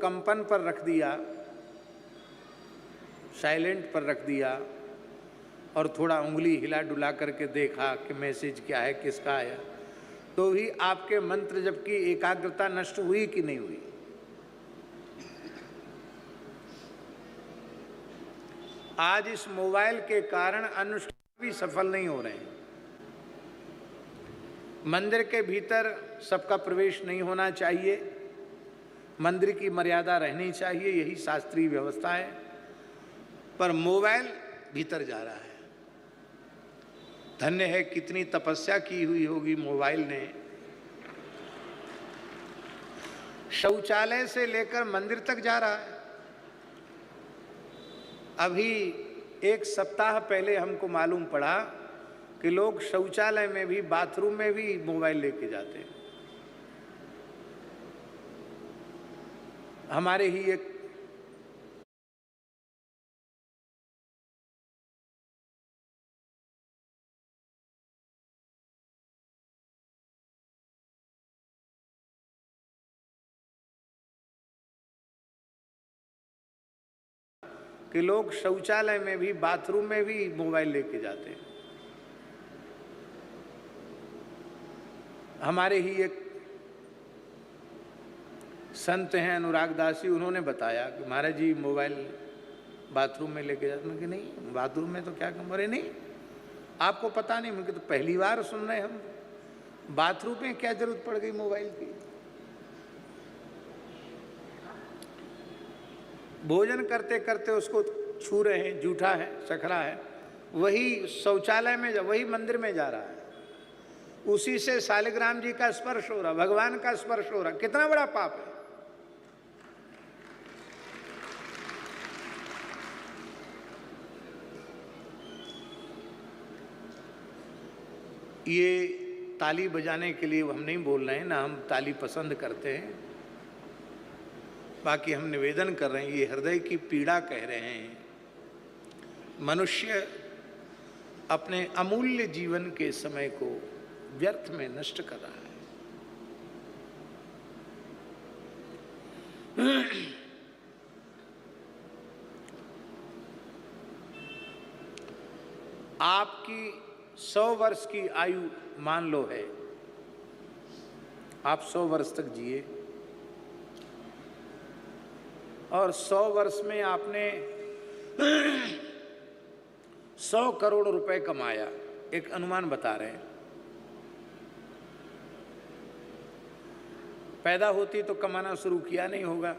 कंपन पर रख दिया, साइलेंट पर रख दिया और थोड़ा उंगली हिला डुला करके देखा कि मैसेज क्या है, किसका आया, तो भी आपके मंत्र जप की एकाग्रता नष्ट हुई कि नहीं हुई? आज इस मोबाइल के कारण अनुष्ठान भी सफल नहीं हो रहे हैं। मंदिर के भीतर सबका प्रवेश नहीं होना चाहिए, मंदिर की मर्यादा रहनी चाहिए, यही शास्त्रीय व्यवस्था है, पर मोबाइल भीतर जा रहा है। धन्य है, कितनी तपस्या की हुई होगी मोबाइल ने। शौचालय से लेकर मंदिर तक जा रहा है। अभी एक सप्ताह पहले हमको मालूम पड़ा कि लोग शौचालय में भी, बाथरूम में भी मोबाइल लेके जाते हैं। हमारे ही एक कि लोग शौचालय में भी, बाथरूम में भी मोबाइल लेके जाते हैं। हमारे ही एक संत हैं अनुराग दास जी, उन्होंने बताया कि महाराज जी मोबाइल बाथरूम में लेके जाते। मैं कि नहीं, बाथरूम में तो क्या कम, अरे नहीं आपको पता नहीं। मुझे तो पहली बार सुन रहे हम, बाथरूम में क्या जरूरत पड़ गई मोबाइल की? भोजन करते करते उसको छू रहे हैं, जूठा है, सखरा है, वही शौचालय में वही मंदिर में जा रहा है, उसी से शालिग्राम जी का स्पर्श हो रहा, भगवान का स्पर्श हो रहा। कितना बड़ा पाप है। ये ताली बजाने के लिए हम नहीं बोल रहे हैं ना, हम ताली पसंद करते हैं, बाकी हम निवेदन कर रहे हैं, ये हृदय की पीड़ा कह रहे हैं। मनुष्य अपने अमूल्य जीवन के समय को व्यर्थ में नष्ट कर रहा है। आपकी 100 वर्ष की आयु मान लो है, आप 100 वर्ष तक जिए और 100 वर्ष में आपने 100 करोड़ रुपए कमाया, एक अनुमान बता रहे हैं। पैदा होती तो कमाना शुरू किया नहीं होगा,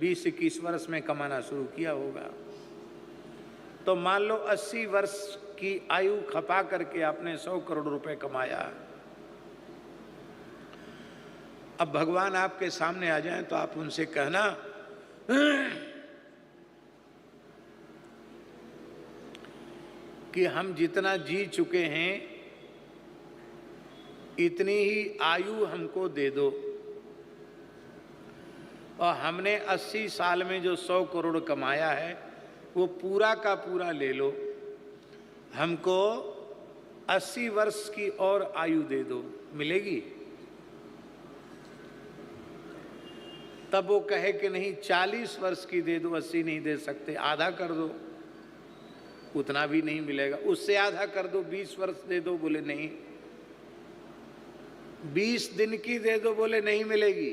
20-21 वर्ष में कमाना शुरू किया होगा। तो मान लो 80 वर्ष की आयु खपा करके आपने 100 करोड़ रुपए कमाया। अब भगवान आपके सामने आ जाएं तो आप उनसे कहना कि हम जितना जी चुके हैं इतनी ही आयु हमको दे दो, और हमने 80 साल में जो 100 करोड़ कमाया है वो पूरा का पूरा ले लो, हमको 80 वर्ष की और आयु दे दो, मिलेगी? तब वो कहे कि नहीं 40 वर्ष की दे दो, 80 नहीं दे सकते, आधा कर दो, उतना भी नहीं मिलेगा। उससे आधा कर दो, 20 वर्ष दे दो, बोले नहीं। 20 दिन की दे दो, बोले नहीं मिलेगी।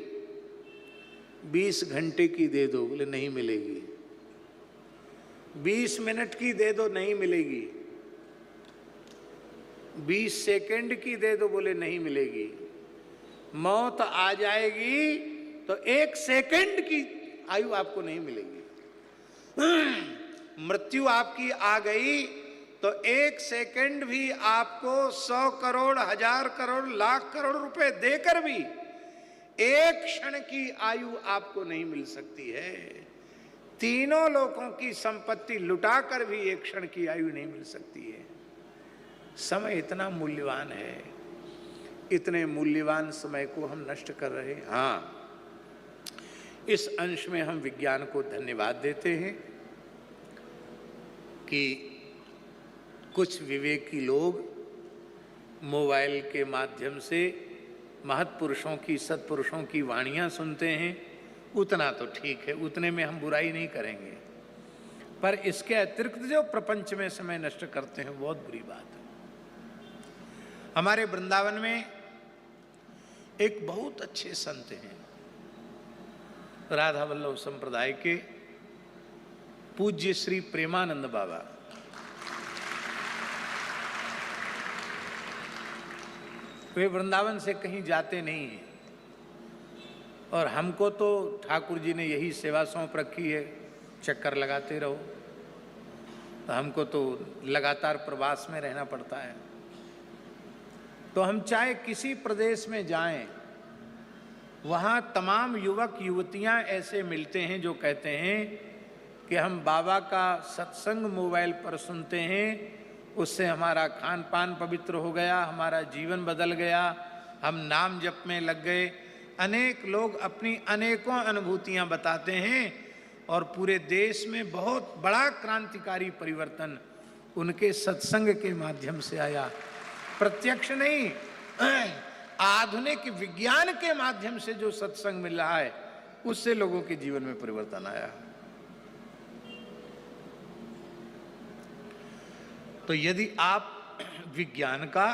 20 घंटे की दे दो, बोले नहीं मिलेगी। 20 मिनट की दे दो, नहीं मिलेगी। 20 सेकंड की दे दो, बोले नहीं मिलेगी। मौत आ जाएगी तो 1 सेकंड की आयु आपको नहीं मिलेगी। मृत्यु आपकी आ गई तो 1 सेकंड भी आपको 100 करोड़, 1000 करोड़, लाख करोड़ रुपए देकर भी 1 क्षण की आयु आपको नहीं मिल सकती है। तीनों लोगों की संपत्ति लुटाकर भी 1 क्षण की आयु नहीं मिल सकती है। समय इतना मूल्यवान है, इतने मूल्यवान समय को हम नष्ट कर रहे हैं। हाँ, इस अंश में हम विज्ञान को धन्यवाद देते हैं कि कुछ विवेकी लोग मोबाइल के माध्यम से महत्पुरुषों की, सत्पुरुषों की वाणियाँ सुनते हैं उतना तो ठीक है, उतने में हम बुराई नहीं करेंगे, पर इसके अतिरिक्त जो प्रपंच में समय नष्ट करते हैं बहुत बुरी बात है। हमारे वृंदावन में एक बहुत अच्छे संत हैं, राधा वल्लभ संप्रदाय के पूज्य श्री प्रेमानंद बाबा। वे वृंदावन से कहीं जाते नहीं हैं और हमको तो ठाकुर जी ने यही सेवा सौंप रखी है, चक्कर लगाते रहो, तो हमको तो लगातार प्रवास में रहना पड़ता है। तो हम चाहे किसी प्रदेश में जाएं, वहाँ तमाम युवक युवतियाँ ऐसे मिलते हैं जो कहते हैं कि हम बाबा का सत्संग मोबाइल पर सुनते हैं, उससे हमारा खान पान पवित्र हो गया, हमारा जीवन बदल गया, हम नाम जप में लग गए। अनेक लोग अपनी अनेकों अनुभूतियाँ बताते हैं और पूरे देश में बहुत बड़ा क्रांतिकारी परिवर्तन उनके सत्संग के माध्यम से आया। प्रत्यक्ष नहीं, आधुनिक विज्ञान के माध्यम से जो सत्संग मिल रहा है उससे लोगों के जीवन में परिवर्तन आया। तो यदि आप विज्ञान का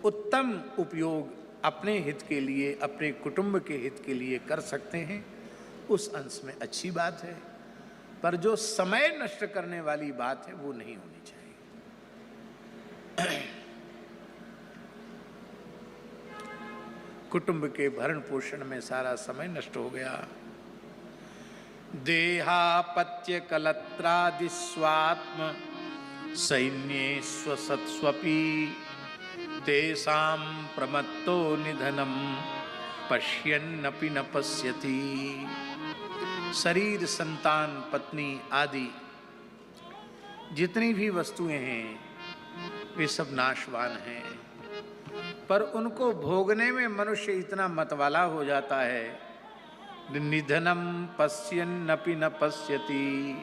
उत्तम उपयोग अपने हित के लिए, अपने कुटुंब के हित के लिए कर सकते हैं, उस अंश में अच्छी बात है, पर जो समय नष्ट करने वाली बात है वो नहीं होनी चाहिए। कुटुंब के भरण पोषण में सारा समय नष्ट हो गया। देहापत्य कलत्रादि स्वात्म सैन्ये स्वसत्स्वपि तेषां प्रमत्तो निधनम पश्यन्नपि न पश्यति। शरीर, संतान, पत्नी आदि जितनी भी वस्तुएं हैं वे सब नाशवान हैं, पर उनको भोगने में मनुष्य इतना मतवाला हो जाता है, निधनम पश्यन्नपि न पश्यति।